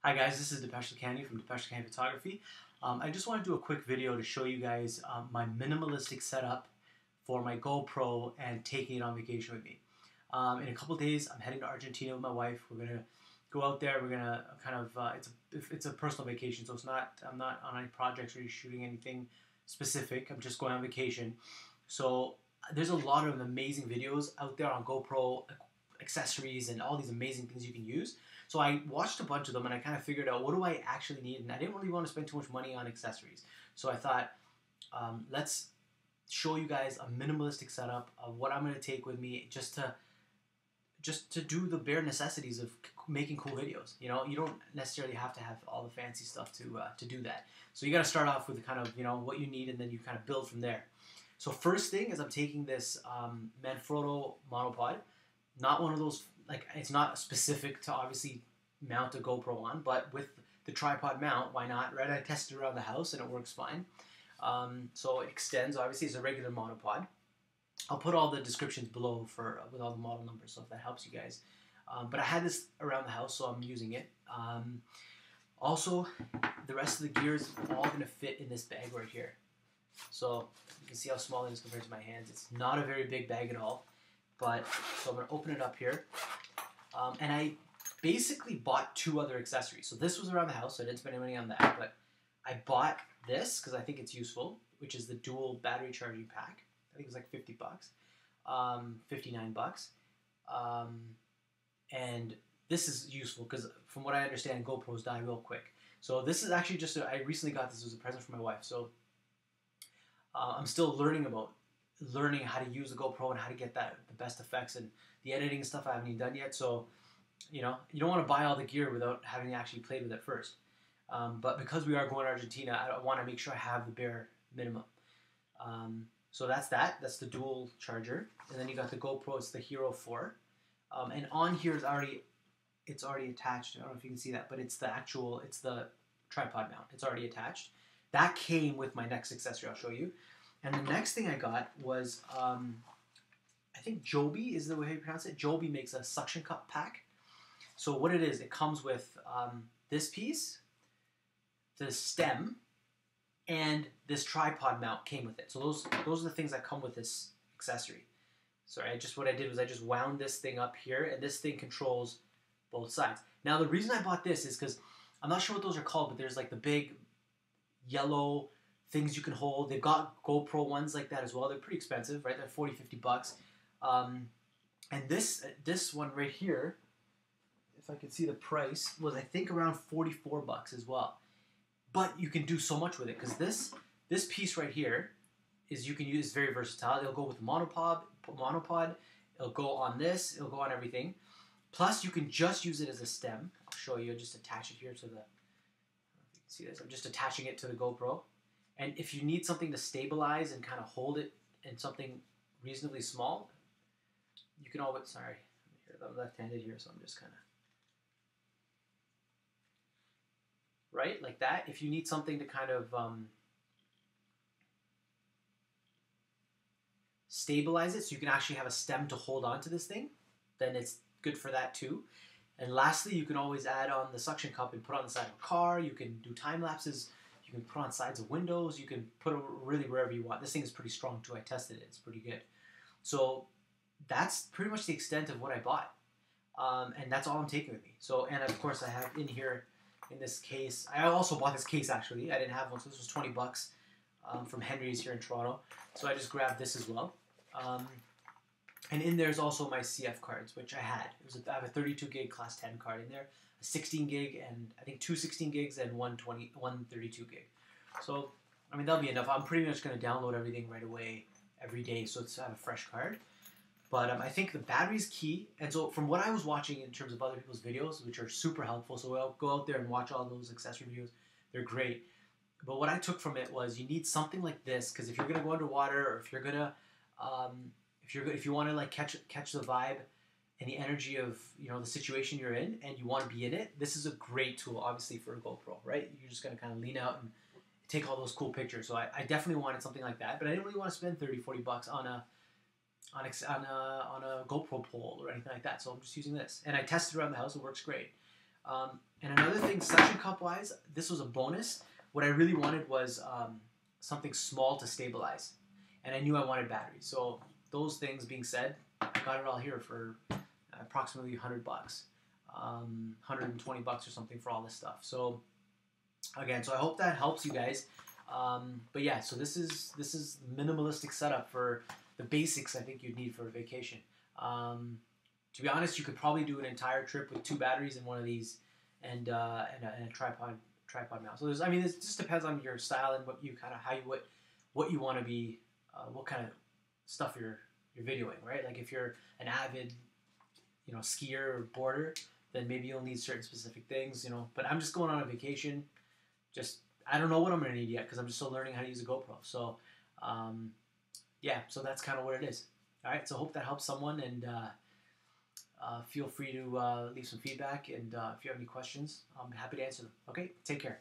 Hi guys, this is Depeche Candy from Depeche Candy Photography. I just want to do a quick video to show you guys my minimalistic setup for my GoPro and taking it on vacation with me. In a couple days, I'm heading to Argentina with my wife. We're gonna go out there. We're gonna kind of it's a personal vacation, so I'm not on any projects or shooting anything specific. I'm just going on vacation. So there's a lot of amazing videos out there on GoPro accessories and all these amazing things you can use. So I watched a bunch of them and I kind of figured out what do I actually need, and I didn't really want to spend too much money on accessories. So I thought, let's show you guys a minimalistic setup of what I'm going to take with me just to do the bare necessities of making cool videos. You know, you don't necessarily have to have all the fancy stuff to do that. So you got to start off with kind of, you know, what you need, and then you kind of build from there. So first thing is I'm taking this Manfrotto monopod. Not one of those, like, it's not specific to obviously mount a GoPro on, but with the tripod mount, why not, right? I tested it around the house and it works fine. So it extends, obviously it's a regular monopod. I'll put all the descriptions below with all the model numbers, so if that helps you guys. But I had this around the house, so I'm using it. Also, the rest of the gear is all going to fit in this bag right here. So you can see how small it is compared to my hands. It's not a very big bag at all. But, so I'm going to open it up here. And I basically bought two other accessories. So this was around the house, so I didn't spend any money on that. But I bought this because I think it's useful, which is the dual battery charging pack. I think it was like 50 bucks, 59 bucks. And this is useful because from what I understand, GoPros die real quick. So this is actually just, I recently got this as a present for my wife. So I'm still learning how to use the GoPro and how to get the best effects, and the editing stuff I haven't even done yet. So, you know, you don't want to buy all the gear without having actually played with it first. But because we are going to Argentina, I want to make sure I have the bare minimum. So that's that. That's the dual charger. And then you got the GoPro. It's the Hero 4. And on here is it's already attached. I don't know if you can see that, but it's the tripod mount. It's already attached. That came with my next accessory I'll show you. And the next thing I got was, I think Joby is the way you pronounce it. Joby makes a suction cup pack. So what it is, it comes with this piece, the stem, and this tripod mount came with it. So those are the things that come with this accessory. Sorry, what I did was I just wound this thing up here, and this thing controls both sides. Now the reason I bought this is because I'm not sure what those are called, but there's like the big yellow things you can hold. They've got GoPro ones like that as well. They're pretty expensive, right? They're 40, 50 bucks. And this one right here, if I could see the price, was I think around 44 bucks as well. But you can do so much with it because this piece right here you can use very versatile. It'll go with the monopod. It'll go on this. It'll go on everything. Plus, you can just use it as a stem. I'll show you. Just attach it here to the. I don't know if you can see this. I'm just attaching it to the GoPro. And if you need something to stabilize and kind of hold it in something reasonably small, you can always, sorry, I'm left-handed here, so I'm just kind of, right, like that. If you need something to kind of stabilize it so you can actually have a stem to hold on to this thing, then it's good for that too. And lastly, you can always add on the suction cup and put on the side of a car. You can do time lapses. You can put on sides of windows. You can put it really wherever you want. This thing is pretty strong too. I tested it. It's pretty good. So that's pretty much the extent of what I bought. And that's all I'm taking with me. So, and of course I have in here, in this case, I also bought this case actually. I didn't have one, so this was 20 bucks from Henry's here in Toronto. So I just grabbed this as well. And in there's also my CF cards, which I had. I have a 32 gig class 10 card in there. 16 gig and I think two 16 gigs and one 32 gig. So, I mean, that'll be enough. I'm pretty much going to download everything right away every day, so it's have a fresh card. But I think the battery's key. And so from what I was watching in terms of other people's videos, which are super helpful, so I'll go out there and watch all those accessory videos. They're great. But what I took from it was you need something like this, because if you're going to go underwater, or if you're going to, if you want to like catch the vibe and the energy of, you know, the situation you're in and you want to be in it, this is a great tool, obviously, for a GoPro, right? You're just going to kind of lean out and take all those cool pictures. So I definitely wanted something like that, but I didn't really want to spend 30, 40 bucks on a GoPro pole or anything like that. So I'm just using this. And I tested around the house. It works great. And another thing, suction cup wise, this was a bonus. What I really wanted was something small to stabilize, and I knew I wanted batteries. So those things being said, I got it all here for approximately $100, $120 or something for all this stuff. So again, so I hope that helps you guys. But yeah, so this is minimalistic setup for the basics I think you'd need for a vacation. To be honest, you could probably do an entire trip with 2 batteries in one of these, and a tripod mount. So there's, I mean, it just depends on your style and what you kind of what you want to be, what kind of stuff you're videoing, right? Like if you're an avid, skier or boarder, then maybe you'll need certain specific things, But I'm just going on a vacation. I don't know what I'm gonna need yet because I'm just still learning how to use a GoPro. So yeah, so that's kind of what it is. All right, so hope that helps someone, and feel free to leave some feedback, and if you have any questions, I'm happy to answer them. Okay, take care.